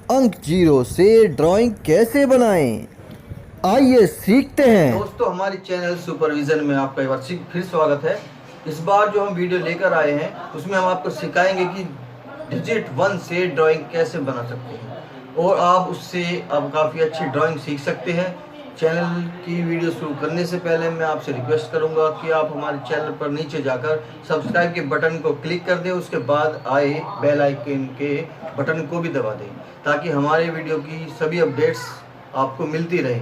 अंक जीरो से ड्राइंग कैसे बनाएं, आइए सीखते हैं। दोस्तों, हमारे चैनल सुपरविजन में आपका एक बार फिर स्वागत है। इस बार जो हम वीडियो लेकर आए हैं उसमें हम आपको सिखाएंगे कि डिजिट 1 से ड्राइंग कैसे बना सकते हैं और आप उससे अब काफ़ी अच्छी ड्राइंग सीख सकते हैं। चैनल की वीडियो शुरू करने से पहले मैं आपसे रिक्वेस्ट करूंगा कि आप हमारे चैनल पर नीचे जाकर सब्सक्राइब के बटन को क्लिक कर दें, उसके बाद आए बेल आइकन के बटन को भी दबा दें ताकि हमारे वीडियो की सभी अपडेट्स आपको मिलती रहें।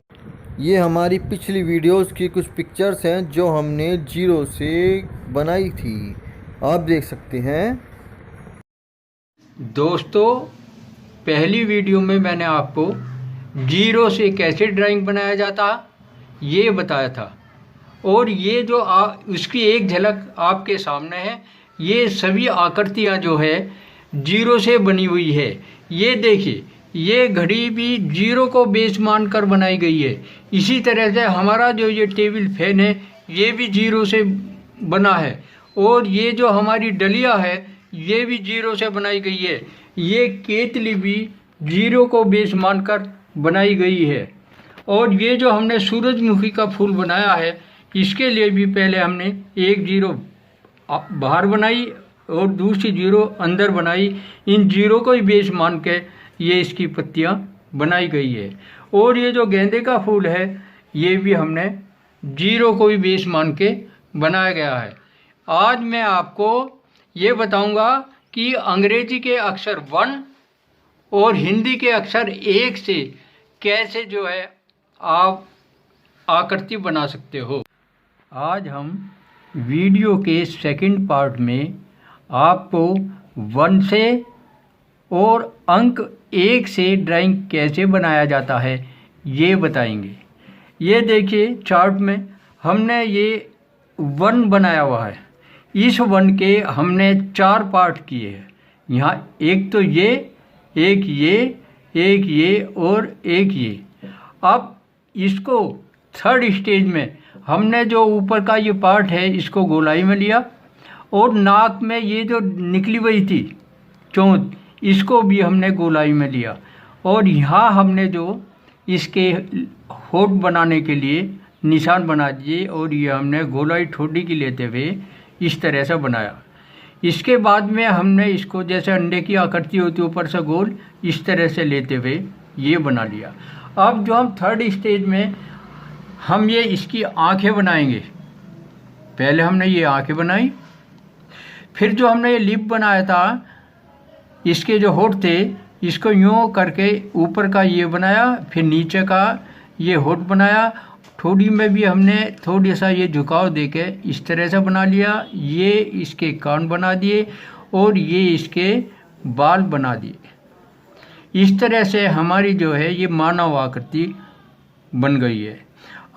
ये हमारी पिछली वीडियोस की कुछ पिक्चर्स हैं जो हमने जीरो से बनाई थी, आप देख सकते हैं। दोस्तों, पहली वीडियो में मैंने आपको जीरो से कैसे ड्राइंग बनाया जाता ये बताया था और ये जो उसकी एक झलक आपके सामने है। ये सभी आकृतियाँ जो है जीरो से बनी हुई है। ये देखिए, ये घड़ी भी जीरो को बेस मान कर बनाई गई है। इसी तरह से हमारा जो ये टेबल फैन है ये भी जीरो से बना है और ये जो हमारी डलिया है ये भी जीरो से बनाई गई है। ये केतली भी जीरो को बेस मानकर बनाई गई है और ये जो हमने सूरजमुखी का फूल बनाया है इसके लिए भी पहले हमने एक जीरो बाहर बनाई और दूसरी जीरो अंदर बनाई। इन जीरो को ही बेस मान के ये इसकी पत्तियां बनाई गई है। और ये जो गेंदे का फूल है ये भी हमने जीरो को ही बेस मान के बनाया गया है। आज मैं आपको ये बताऊंगा कि अंग्रेजी के अक्षर 1 और हिंदी के अक्षर 1 से कैसे जो है आप आकृति बना सकते हो। आज हम वीडियो के सेकंड पार्ट में आपको 1 से और अंक 1 से ड्राइंग कैसे बनाया जाता है ये बताएंगे। ये देखिए, चार्ट में हमने ये 1 बनाया हुआ है। इस 1 के हमने 4 पार्ट किए हैं। यहाँ एक तो ये, एक ये और एक ये। अब इसको थर्ड स्टेज में हमने जो ऊपर का ये पार्ट है इसको गोलाई में लिया और नाक में ये जो निकली हुई थी चोंच इसको भी हमने गोलाई में लिया और यहाँ हमने जो इसके होठ बनाने के लिए निशान बना दिए और ये हमने गोलाई ठोडी की लेते हुए इस तरह से बनाया। इसके बाद में हमने इसको जैसे अंडे की आकृति होती है ऊपर से गोल, इस तरह से लेते हुए ये बना लिया। अब जो हम थर्ड स्टेज में हम ये इसकी आंखें बनाएंगे। पहले हमने ये आंखें बनाई, फिर जो हमने ये लिप बनाया था इसके जो होठ थे इसको यूँ करके ऊपर का ये बनाया, फिर नीचे का ये होठ बनाया। ठोड़ी में भी हमने थोड़ा सा ये झुकाव देके इस तरह से बना लिया। ये इसके कान बना दिए और ये इसके बाल बना दिए। इस तरह से हमारी जो है ये मानव आकृति बन गई है।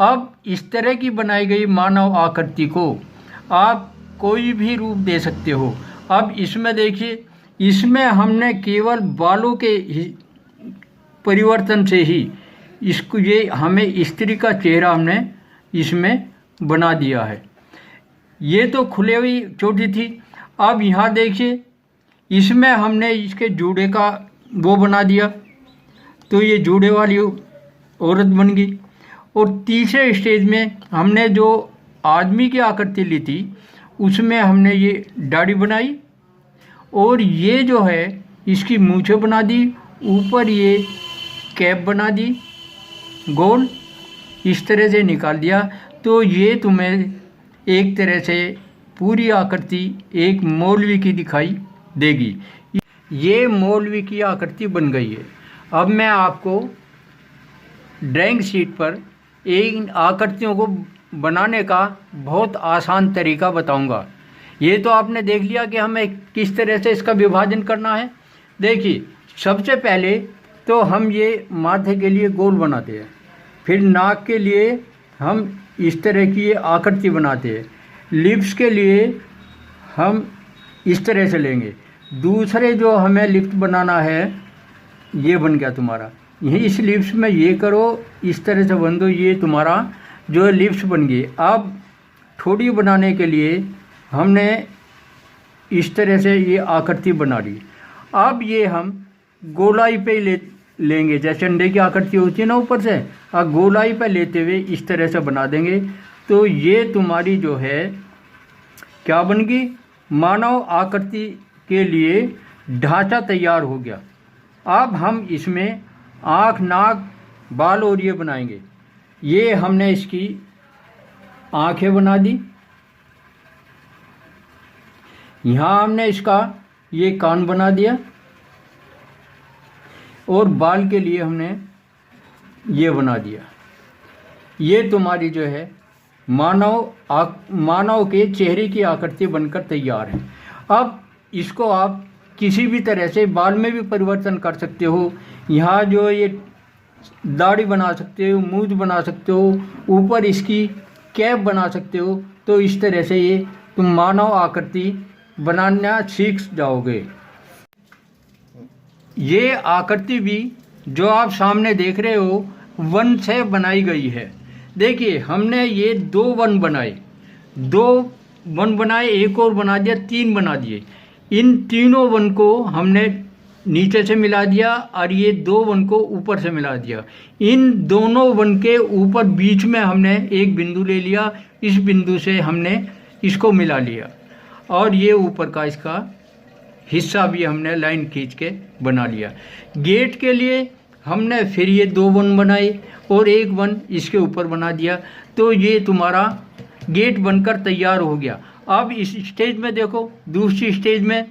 अब इस तरह की बनाई गई मानव आकृति को आप कोई भी रूप दे सकते हो। अब इसमें देखिए, इसमें हमने केवल बालों के परिवर्तन से ही इसको ये हमें स्त्री का चेहरा हमने इसमें बना दिया है। ये तो खुले हुई चोटी थी। अब यहाँ देखिए, इसमें हमने इसके जूड़े का वो बना दिया तो ये जूड़े वाली औरत बन गई। और तीसरे स्टेज में हमने जो आदमी की आकृति ली थी उसमें हमने ये दाढ़ी बनाई और ये जो है इसकी मूंछें बना दी, ऊपर ये कैप बना दी गोल, इस तरह से निकाल दिया। तो ये तुम्हें एक तरह से पूरी आकृति एक मौलवी की दिखाई देगी। ये मौलवी की आकृति बन गई है। अब मैं आपको ड्राइंग शीट पर इन आकृतियों को बनाने का बहुत आसान तरीका बताऊंगा। ये तो आपने देख लिया कि हमें किस तरह से इसका विभाजन करना है। देखिए, सबसे पहले तो हम ये माथे के लिए गोल बनाते हैं, फिर नाक के लिए हम इस तरह की आकृति बनाते हैं, लिप्स के लिए हम इस तरह से लेंगे। दूसरे जो हमें लिप्स बनाना है ये बन गया तुम्हारा। यही इस लिप्स में ये करो, इस तरह से बन दो, ये तुम्हारा जो लिप्स बन गई। अब ठोड़ी बनाने के लिए हमने इस तरह से ये आकृति बना ली। अब ये हम गोलाई पे लेंगे, जैसे अंडे की आकृति होती है ना ऊपर से, और गोलाई पे लेते हुए इस तरह से बना देंगे। तो ये तुम्हारी जो है क्या बन गई, मानव आकृति के लिए ढांचा तैयार हो गया। अब हम इसमें आँख, नाक, बाल और ये बनाएंगे। ये हमने इसकी आँखें बना दी, यहाँ हमने इसका ये कान बना दिया, और बाल के लिए हमने ये बना दिया। ये तुम्हारी जो है मानव के चेहरे की आकृति बनकर तैयार है। अब इसको आप किसी भी तरह से बाल में भी परिवर्तन कर सकते हो, यहाँ जो ये दाढ़ी बना सकते हो, मूंछ बना सकते हो, ऊपर इसकी कैप बना सकते हो। तो इस तरह से ये तुम मानव आकृति बनाना सीख जाओगे। ये आकृति भी जो आप सामने देख रहे हो वन से बनाई गई है। देखिए हमने ये 2 वन बनाए, 2 वन बनाए, एक और बना दिया, 3 बना दिए। इन तीनों वन को हमने नीचे से मिला दिया और ये 2 वन को ऊपर से मिला दिया। इन दोनों वन के ऊपर बीच में हमने एक बिंदु ले लिया, इस बिंदु से हमने इसको मिला लिया, और ये ऊपर का इसका हिस्सा भी हमने लाइन खींच के बना लिया। गेट के लिए हमने फिर ये 2 वन बनाए और एक वन इसके ऊपर बना दिया। तो ये तुम्हारा गेट बनकर तैयार हो गया। अब इस स्टेज में देखो, दूसरी स्टेज में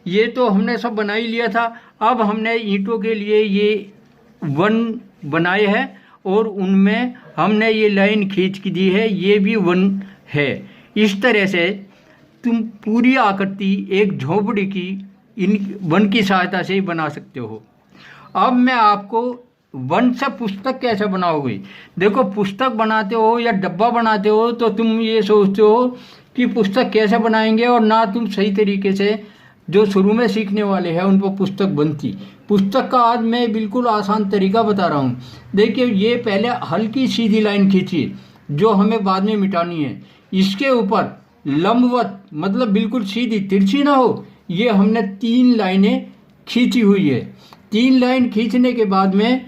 ये तो हमने सब बना ही लिया था। अब हमने ईंटों के लिए ये वन बनाए हैं और उनमें हमने ये लाइन खींच के दी है, ये भी वन है। इस तरह से तुम पूरी आकृति एक झोपड़ी की इन वन की सहायता से ही बना सकते हो। अब मैं आपको वन से पुस्तक कैसे बनाओगे। देखो पुस्तक बनाते हो या डब्बा बनाते हो तो तुम ये सोचते हो कि पुस्तक कैसे बनाएंगे, और ना तुम सही तरीके से जो शुरू में सीखने वाले हैं उन पर पुस्तक बनती। पुस्तक का आज मैं बिल्कुल आसान तरीका बता रहा हूँ। देखिए ये पहले हल्की सीधी लाइन खींचिए जो हमें बाद में मिटानी है। इसके ऊपर लंबवत, मतलब बिल्कुल सीधी, तिरछी ना हो, ये हमने 3 लाइनें खींची हुई है। 3 लाइन खींचने के बाद में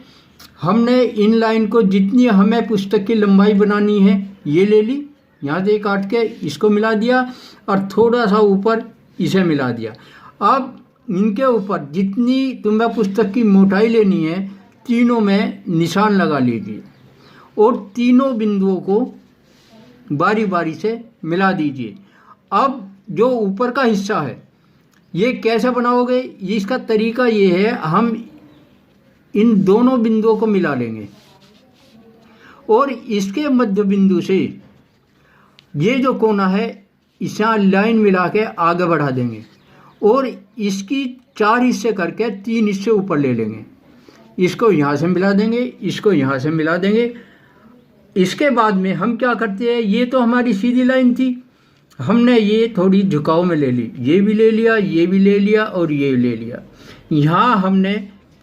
हमने इन लाइन को जितनी हमें पुस्तक की लंबाई बनानी है ये ले ली, यहाँ से काट के इसको मिला दिया और थोड़ा सा ऊपर इसे मिला दिया। अब इनके ऊपर जितनी तुम्हें पुस्तक की मोटाई लेनी है तीनों में निशान लगा लीजिए और तीनों बिंदुओं को बारी बारी से मिला दीजिए। अब जो ऊपर का हिस्सा है ये कैसे बनाओगे, इसका तरीका ये है, हम इन दोनों बिंदुओं को मिला लेंगे और इसके मध्य बिंदु से ये जो कोना है इसे लाइन मिला के आगे बढ़ा देंगे और इसकी 4 हिस्से करके 3 हिस्से ऊपर ले लेंगे। इसको यहाँ से मिला देंगे, इसको यहाँ से मिला देंगे। इसके बाद में हम क्या करते हैं, ये तो हमारी सीधी लाइन थी, हमने ये थोड़ी झुकाव में ले ली, ये भी ले लिया, ये भी ले लिया और ये ले लिया। यहाँ हमने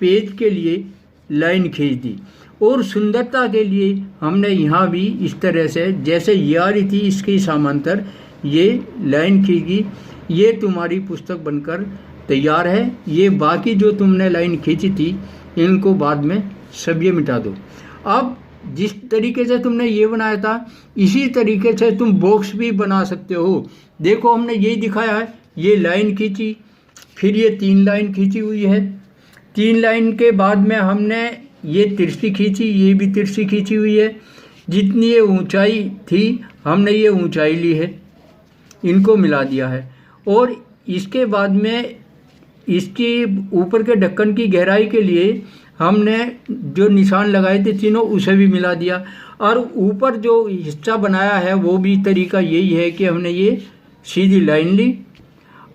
पेज के लिए लाइन खींच दी और सुंदरता के लिए हमने यहाँ भी इस तरह से जैसे ये आ रही थी इसके समांतर ये लाइन खींची। ये तुम्हारी पुस्तक बनकर तैयार है। ये बाकी जो तुमने लाइन खींची थी इनको बाद में सब ये मिटा दो। अब जिस तरीके से तुमने ये बनाया था इसी तरीके से तुम बॉक्स भी बना सकते हो। देखो हमने यही दिखाया है, ये लाइन खींची, फिर ये 3 लाइन खींची हुई है, 3 लाइन के बाद में हमने ये तिरछी खींची, ये भी तिरछी खींची हुई है। जितनी ये ऊंचाई थी हमने ये ऊंचाई ली है, इनको मिला दिया है और इसके बाद में इसके ऊपर के ढक्कन की गहराई के लिए हमने जो निशान लगाए थे तीनों उसे भी मिला दिया। और ऊपर जो हिस्सा बनाया है वो भी तरीका यही है कि हमने ये सीधी लाइन ली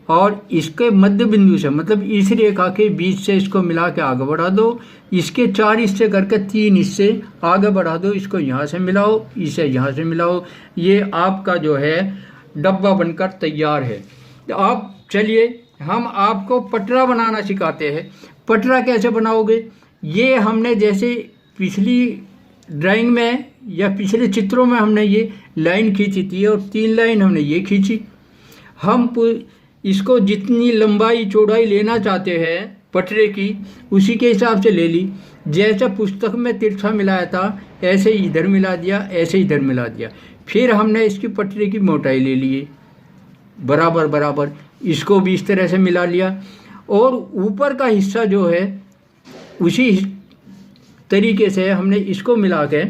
और इसके मध्य बिंदु से, मतलब इस रेखा के बीच से इसको मिला के आगे बढ़ा दो। इसके 4 हिस्से करके 3 हिस्से आगे बढ़ा दो। इसको यहाँ से मिलाओ, इसे यहाँ से मिलाओ। ये आपका जो है डब्बा बनकर तैयार है। तो आप चलिए हम आपको पटरा बनाना सिखाते हैं। पटरा कैसे बनाओगे, ये हमने जैसे पिछली ड्राइंग में या पिछले चित्रों में हमने ये लाइन खींची थी और 3 लाइन हमने ये खींची। हम इसको जितनी लंबाई चौड़ाई लेना चाहते हैं पटरे की, उसी के हिसाब से ले ली। जैसे पुस्तक में तिरछा मिलाया था ऐसे ही इधर मिला दिया, ऐसे इधर मिला दिया। फिर हमने इसकी पटरे की मोटाई ले ली बराबर बराबर, इसको भी इस तरह से मिला लिया। और ऊपर का हिस्सा जो है उसी तरीके से हमने इसको मिला के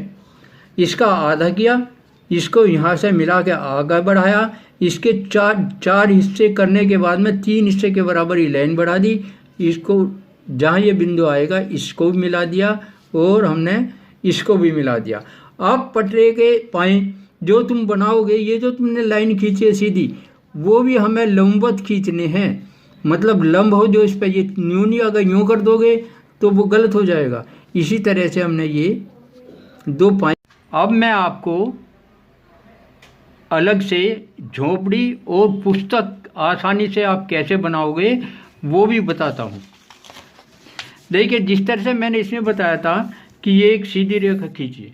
इसका आधा किया, इसको यहाँ से मिला के आगे बढ़ाया। इसके चार हिस्से करने के बाद में 3 हिस्से के बराबर ही लाइन बढ़ा दी। इसको जहाँ ये बिंदु आएगा इसको भी मिला दिया और हमने इसको भी मिला दिया। अब पटरे के पाए जो तुम बनाओगे, ये जो तुमने लाइन खींची है सीधी, वो भी हमें लंबवत खींचने हैं। मतलब लंब हो जो इस पर, ये न्यूनी अगर यूँ कर दोगे तो वो गलत हो जाएगा। इसी तरह से हमने ये 2 पाए। अब मैं आपको अलग से झोपड़ी और पुस्तक आसानी से आप कैसे बनाओगे वो भी बताता हूँ। देखिए, जिस तरह से मैंने इसमें बताया था कि ये एक सीधी रेखा खींचिए,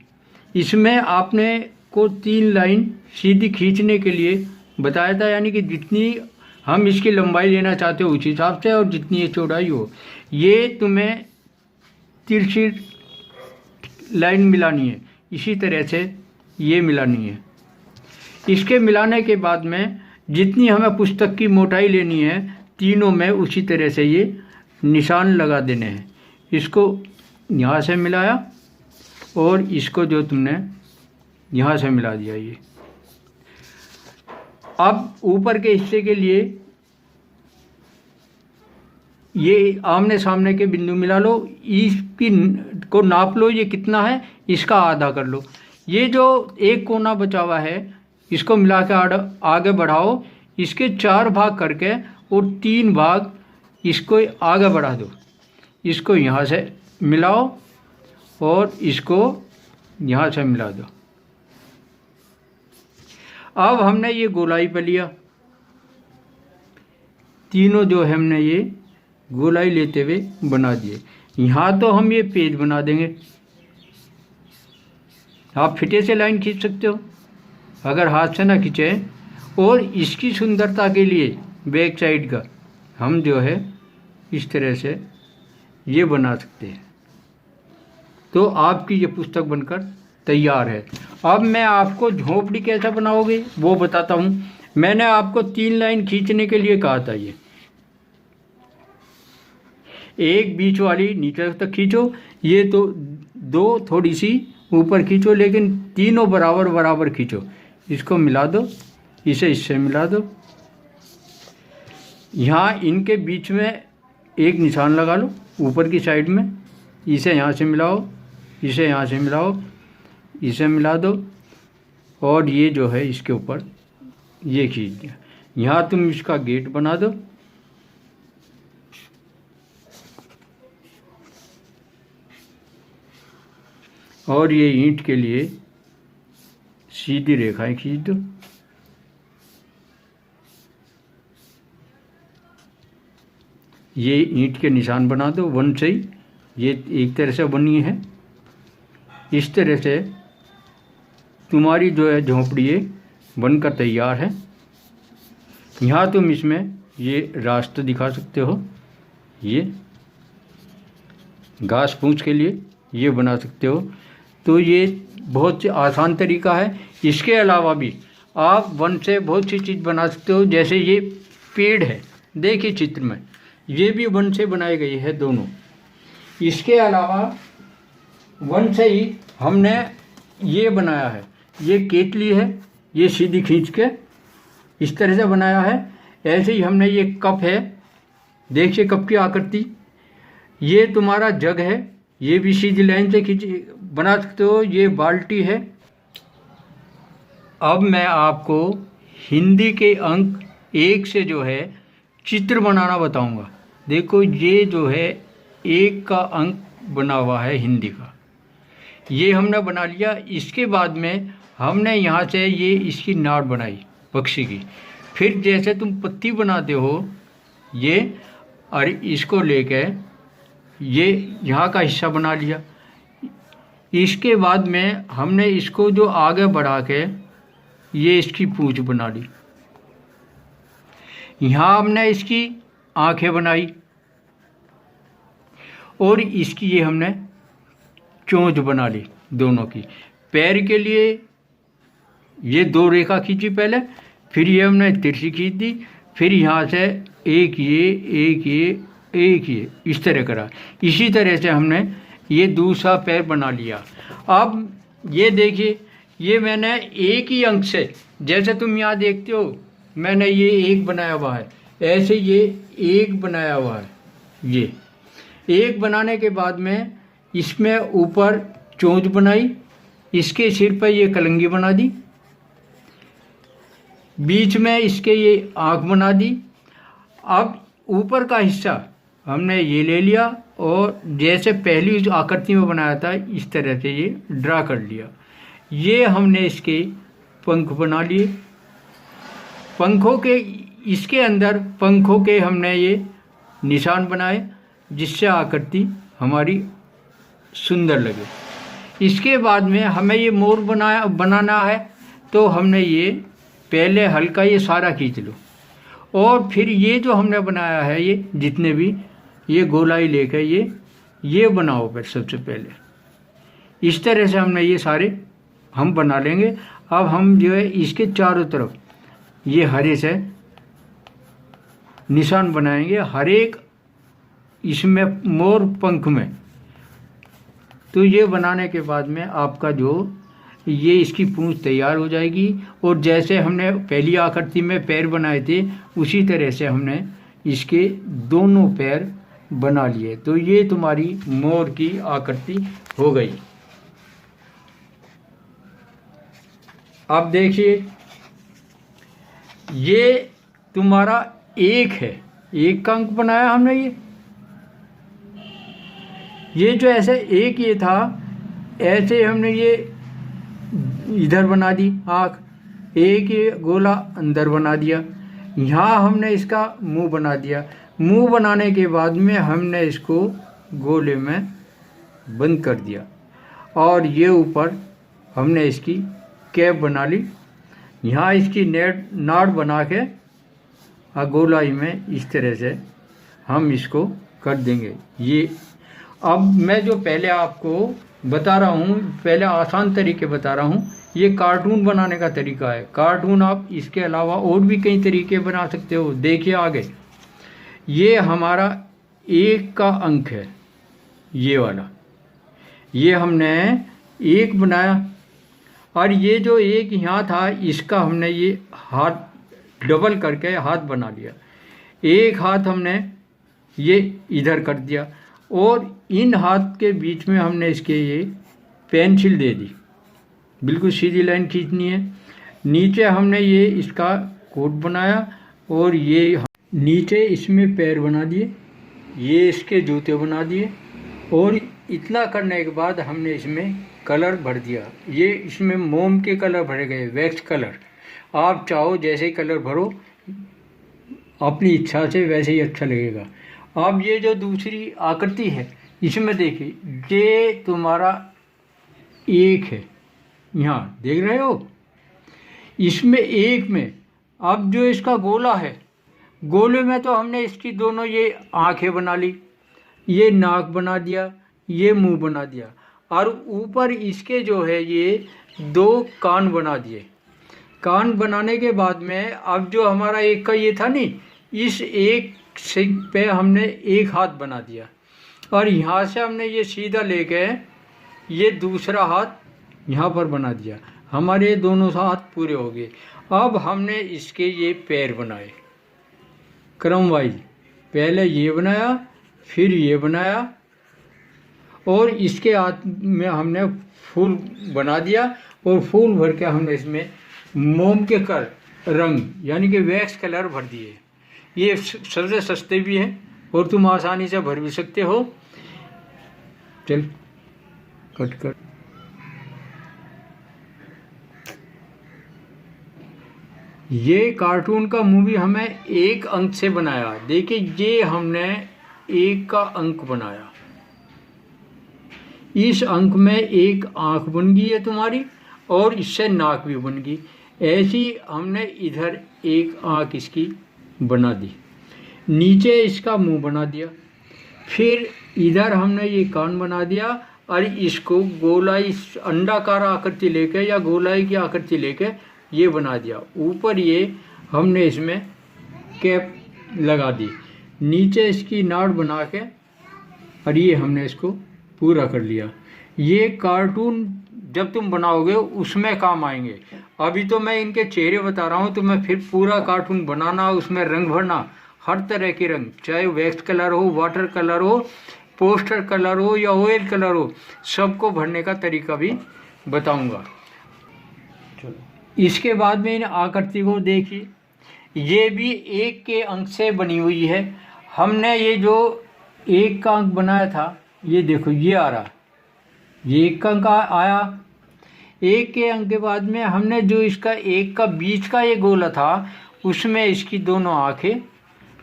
इसमें आपने को 3 लाइन सीधी खींचने के लिए बताया था। यानी कि जितनी हम इसकी लंबाई लेना चाहते हो उस हिसाब से, और जितनी ये चौड़ाई हो, ये तुम्हें तिरछी लाइन मिलानी है। इसी तरह से ये मिलानी है। इसके मिलाने के बाद में जितनी हमें पुस्तक की मोटाई लेनी है, तीनों में उसी तरह से ये निशान लगा देने हैं। इसको यहाँ से मिलाया और इसको जो तुमने यहाँ से मिला दिया। अब ऊपर के हिस्से के लिए ये आमने सामने के बिंदु मिला लो, इसकी को नाप लो ये कितना है, इसका आधा कर लो। ये जो एक कोना बचा हुआ है इसको मिला के आगे बढ़ाओ, इसके 4 भाग करके और 3 भाग इसको आगे बढ़ा दो। इसको यहाँ से मिलाओ और इसको यहाँ से मिला दो। अब हमने ये गोलाई पे लिया, तीनों जो है हमने ये गोलाई लेते हुए बना दिए। यहाँ तो हम ये पेज बना देंगे। आप फिटे से लाइन खींच सकते हो अगर हाथ से ना खींचे। और इसकी सुंदरता के लिए बैक साइड का हम जो है इस तरह से ये बना सकते हैं। तो आपकी ये पुस्तक बनकर तैयार है। अब मैं आपको झोपड़ी कैसा बनाओगे वो बताता हूँ। मैंने आपको 3 लाइन खींचने के लिए कहा था। ये एक बीच वाली नीचे तक खींचो, ये तो 2 थोड़ी सी ऊपर खींचो, लेकिन तीनों बराबर बराबर खींचो। इसको मिला दो, इसे इससे मिला दो। यहाँ इनके बीच में एक निशान लगा लो ऊपर की साइड में। इसे यहाँ से मिलाओ, इसे यहाँ से मिलाओ, इसे मिला दो और ये जो है इसके ऊपर ये खींच दिया। यहाँ तुम इसका गेट बना दो। और ये ईंट के लिए सीधी रेखाएं खींच दो। ये ईंट के निशान बना दो वन से ही। ये एक तरह से बनी है। इस तरह से तुम्हारी जो है झोंपड़ी ये बनकर तैयार है। यहाँ तुम इसमें ये रास्ता दिखा सकते हो, ये घास फूस के लिए ये बना सकते हो। तो ये बहुत आसान तरीका है। इसके अलावा भी आप वन से बहुत सी चीज़ बना सकते हो। जैसे ये पेड़ है, देखिए चित्र में, ये भी वन से बनाए गए हैं दोनों। इसके अलावा वन से ही हमने ये बनाया है, ये केतली है, ये सीधी खींच के इस तरह से बनाया है। ऐसे ही हमने ये कप है, देखिए कप की आकृति। ये तुम्हारा जग है, ये भी सीधी लाइन से खींच बना सकते हो। ये बाल्टी है। अब मैं आपको हिंदी के अंक 1 से जो है चित्र बनाना बताऊंगा। देखो ये जो है 1 का अंक बना हुआ है हिंदी का, ये हमने बना लिया। इसके बाद में हमने यहाँ से ये इसकी नाड़ बनाई पक्षी की। फिर जैसे तुम पत्ती बनाते हो ये, और इसको लेके ये यहाँ का हिस्सा बना लिया। इसके बाद में हमने इसको जो आगे बढ़ा के ये इसकी पूंछ बना ली। यहाँ हमने इसकी आंखें बनाई। और इसकी ये हमने चोंच बना ली दोनों की। पैर के लिए ये 2 रेखा खींची पहले, फिर ये हमने तिरछी खींच दी, फिर यहाँ से एक ये इस तरह करा। इसी तरह से हमने ये दूसरा पैर बना लिया। अब ये देखिए, ये मैंने एक ही अंक से, जैसे तुम यहाँ देखते हो मैंने ये 1 बनाया हुआ है, ऐसे ये 1 बनाया हुआ है। ये 1 बनाने के बाद में इसमें ऊपर चोंच बनाई, इसके सिर पर ये कलंगी बना दी, बीच में इसके ये आँख बना दी। अब ऊपर का हिस्सा हमने ये ले लिया और जैसे पहली आकृति में बनाया था इस तरह से ये ड्रा कर लिया। ये हमने इसके पंख बना लिए। पंखों के इसके अंदर पंखों के हमने ये निशान बनाए जिससे आकृति हमारी सुंदर लगे। इसके बाद में हमें ये मोर बनाना है, तो हमने ये पहले हल्का ये सारा खींच लो और फिर ये जो हमने बनाया है ये जितने भी ये गोलाई लेकर ये बनाओ। फिर सबसे पहले इस तरह से हमने ये सारे हम बना लेंगे। अब हम जो है इसके चारों तरफ ये हरे से निशान बनाएंगे, हर एक इसमें मोर पंख में। तो ये बनाने के बाद में आपका जो ये इसकी पूंछ तैयार हो जाएगी। और जैसे हमने पहली आकृति में पैर बनाए थे उसी तरह से हमने इसके दोनों पैर बना लिए। तो ये तुम्हारी मोर की आकृति हो गई। अब देखिए, ये तुम्हारा 1 है, 1 का अंक बनाया हमने। ये जो ऐसे 1 ये था, ऐसे हमने ये इधर बना दी आँख, 1 ये गोला अंदर बना दिया। यहाँ हमने इसका मुंह बना दिया। मुंह बनाने के बाद में हमने इसको गोले में बंद कर दिया और ये ऊपर हमने इसकी कैप बना ली। यहाँ इसकी नाड़ बना के गोलाई में इस तरह से हम इसको कर देंगे। ये अब मैं जो पहले आपको बता रहा हूँ, पहले आसान तरीके बता रहा हूँ। ये कार्टून बनाने का तरीका है। कार्टून आप इसके अलावा और भी कई तरीके बना सकते हो। देखिए आगे, ये हमारा 1 का अंक है, ये वाला। ये हमने 1 बनाया और ये जो 1 यहाँ था इसका हमने ये हाथ डबल करके हाथ बना लिया। 1 हाथ हमने ये इधर कर दिया और इन हाथ के बीच में हमने इसके ये पेंसिल दे दी। बिल्कुल सीधी लाइन खींचनी है। नीचे हमने ये इसका कोट बनाया और ये नीचे इसमें पैर बना दिए, ये इसके जूते बना दिए और इतना करने के बाद हमने इसमें कलर भर दिया। ये इसमें मोम के कलर भरे गए, वैक्स कलर। आप चाहो जैसे ही कलर भरो अपनी इच्छा से, वैसे ही अच्छा लगेगा। अब ये जो दूसरी आकृति है इसमें देखिए, ये तुम्हारा 1 है, यहाँ देख रहे हो। इसमें 1 में अब जो इसका गोला है, गोले में तो हमने इसकी दोनों ये आंखें बना ली, ये नाक बना दिया, ये मुंह बना दिया और ऊपर इसके जो है ये 2 कान बना दिए। कान बनाने के बाद में अब जो हमारा 1 का ये था नहीं, इस 1 से पे हमने 1 हाथ बना दिया और यहाँ से हमने ये सीधा लेके ये दूसरा हाथ यहाँ पर बना दिया। हमारे दोनों हाथ पूरे हो गए। अब हमने इसके ये पैर बनाए क्रम वाइज। पहले ये बनाया, फिर ये बनाया और इसके हाथ में हमने फूल बना दिया और फूल भर के हमने इसमें मोम के रंग यानी कि वैक्स कलर भर दिए। ये सबसे सस्ते भी हैं और तुम आसानी से भर भी सकते हो। चल कट कर। ये कार्टून का मूवी हमें 1 अंक से बनाया। देखिए ये हमने 1 का अंक बनाया। इस अंक में 1 आँख बन गई है तुम्हारी और इससे नाक भी बन गई। ऐसी हमने इधर 1 आँख इसकी बना दी। नीचे इसका मुंह बना दिया। फिर इधर हमने ये कान बना दिया और इसको गोलाई अंडाकार आकृति लेके या गोलाई की आकृति लेके ये बना दिया। ऊपर ये हमने इसमें कैप लगा दी, नीचे इसकी नाड़ बना के और ये हमने इसको पूरा कर लिया। ये कार्टून जब तुम बनाओगे उसमें काम आएंगे। अभी तो मैं इनके चेहरे बता रहा हूँ, तो मैं फिर पूरा कार्टून बनाना, उसमें रंग भरना, हर तरह के रंग, चाहे वैक्स कलर हो, वाटर कलर हो, पोस्टर कलर हो या ऑयल कलर हो, सबको भरने का तरीका भी बताऊंगा। चलो इसके बाद में इन आकृति को देखिए, ये भी एक के अंक से बनी हुई है। हमने ये जो एक का अंक बनाया था, ये देखो ये आ रहा, ये एक का अंक आया। एक के अंक के बाद में हमने जो इसका एक का बीच का ये गोला था, उसमें इसकी दोनों आंखें,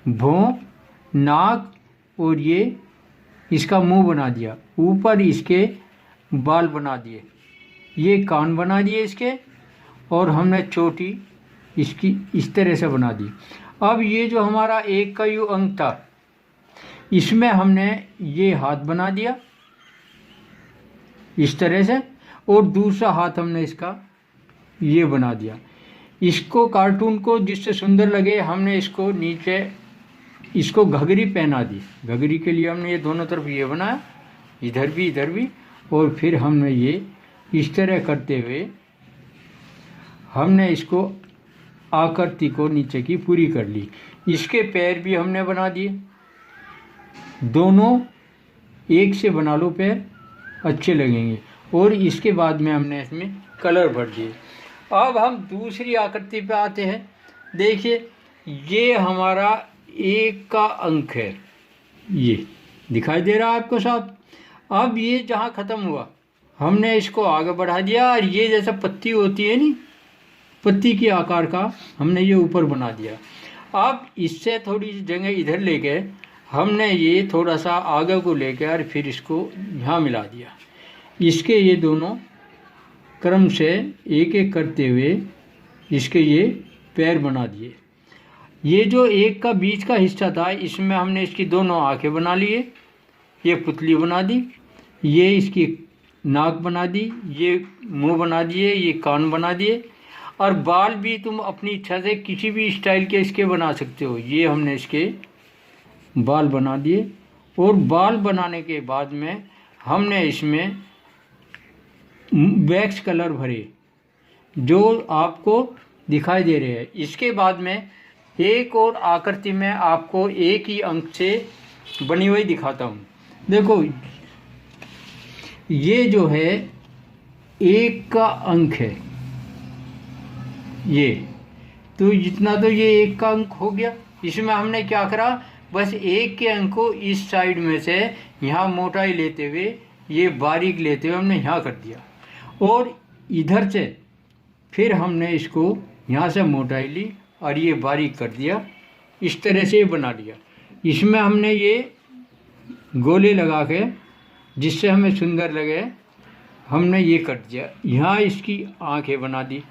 भौं, नाक और ये इसका मुंह बना दिया। ऊपर इसके बाल बना दिए, ये कान बना दिए इसके, और हमने चोटी इसकी इस तरह से बना दी। अब ये जो हमारा एक का यू अंक था, इसमें हमने ये हाथ बना दिया इस तरह से, और दूसरा हाथ हमने इसका ये बना दिया। इसको कार्टून को जिससे सुंदर लगे, हमने इसको नीचे इसको घघरी पहना दी। घघरी के लिए हमने ये दोनों तरफ ये बनाया, इधर भी, और फिर हमने ये इस तरह करते हुए हमने इसको आकृति को नीचे की पूरी कर ली। इसके पैर भी हमने बना दिए, दोनों एक से बना लो, पैर अच्छे लगेंगे। और इसके बाद में हमने इसमें कलर भर दिए। अब हम दूसरी आकृति पे आते हैं। देखिए ये हमारा एक का अंक है, ये दिखाई दे रहा है आपको साफ। अब ये जहाँ ख़त्म हुआ, हमने इसको आगे बढ़ा दिया, और ये जैसा पत्ती होती है नी, पत्ती के आकार का हमने ये ऊपर बना दिया। अब इससे थोड़ी जगह इधर लेके हमने ये थोड़ा सा आगे को लेके और फिर इसको यहाँ मिला दिया। इसके ये दोनों क्रम से एक एक करते हुए इसके ये पैर बना दिए। ये जो एक का बीच का हिस्सा था, इसमें हमने इसकी दोनों आंखें बना लिए, ये पुतली बना दी, ये इसकी नाक बना दी, ये मुंह बना दिए, ये कान बना दिए, और बाल भी तुम अपनी इच्छा से किसी भी स्टाइल के इसके बना सकते हो। ये हमने इसके बाल बना दिए, और बाल बनाने के बाद में हमने इसमें वैक्स कलर भरे जो आपको दिखाई दे रहे हैं। इसके बाद में एक और आकृति में आपको एक ही अंक से बनी हुई दिखाता हूँ। देखो ये जो है एक का अंक है, ये तो जितना तो ये एक का अंक हो गया। इसमें हमने क्या करा, बस एक के अंक को इस साइड में से यहाँ मोटाई लेते हुए, ये बारीक लेते हुए हमने यहाँ कर दिया, और इधर से फिर हमने इसको यहाँ से मोटाई ली और ये बारीक कर दिया। इस तरह से बना लिया। इसमें हमने ये गोले लगा के, जिससे हमें सुंदर लगे, हमने ये कर दिया। यहाँ इसकी आंखें बना दी।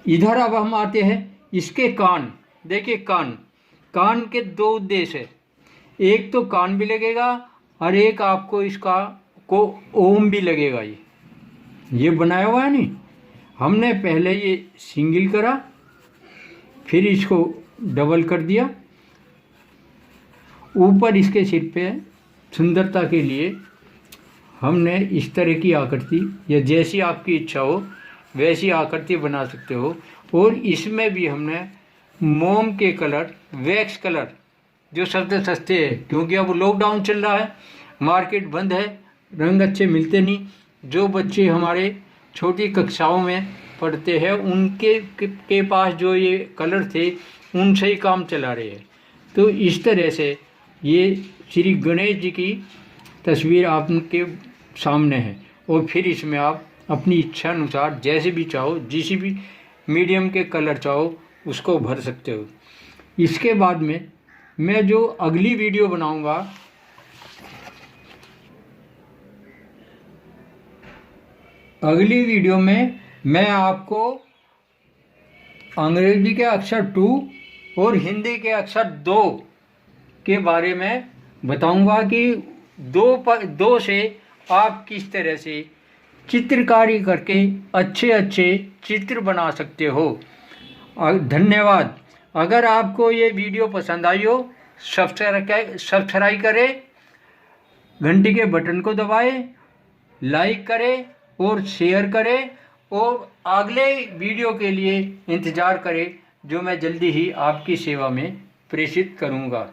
इधर अब हम आते हैं, इसके कान। देखिए कान के दो उद्देश्य है, एक तो कान भी लगेगा और एक आपको इसका को ओम भी लगेगा। ये बनाया हुआ है नहीं, हमने पहले ये सिंगल करा, फिर इसको डबल कर दिया। ऊपर इसके सिर पे सुंदरता के लिए हमने इस तरह की आकृति, या जैसी आपकी इच्छा हो वैसी आकृति बना सकते हो। और इसमें भी हमने मोम के कलर, वैक्स कलर, जो सबसे सस्ते हैं, क्योंकि अब लॉकडाउन चल रहा है, मार्केट बंद है, रंग अच्छे मिलते नहीं। जो बच्चे हमारे छोटी कक्षाओं में पढ़ते हैं उनके पास जो ये कलर थे, उनसे ही काम चला रहे हैं। तो इस तरह से ये श्री गणेश जी की तस्वीर आपके सामने है, और फिर इसमें आप अपनी इच्छा अनुसार जैसे भी चाहो, जिस भी मीडियम के कलर चाहो उसको भर सकते हो। इसके बाद में मैं जो अगली वीडियो बनाऊंगा, अगली वीडियो में मैं आपको अंग्रेजी के अक्षर 2 और हिंदी के अक्षर 2 के बारे में बताऊंगा कि दो से आप किस तरह से चित्रकारी करके अच्छे अच्छे चित्र बना सकते हो। धन्यवाद। अगर आपको ये वीडियो पसंद आई हो सब्सक्राइब करें, घंटी के बटन को दबाएं, लाइक करें और शेयर करें और अगले वीडियो के लिए इंतज़ार करें जो मैं जल्दी ही आपकी सेवा में प्रेषित करूंगा।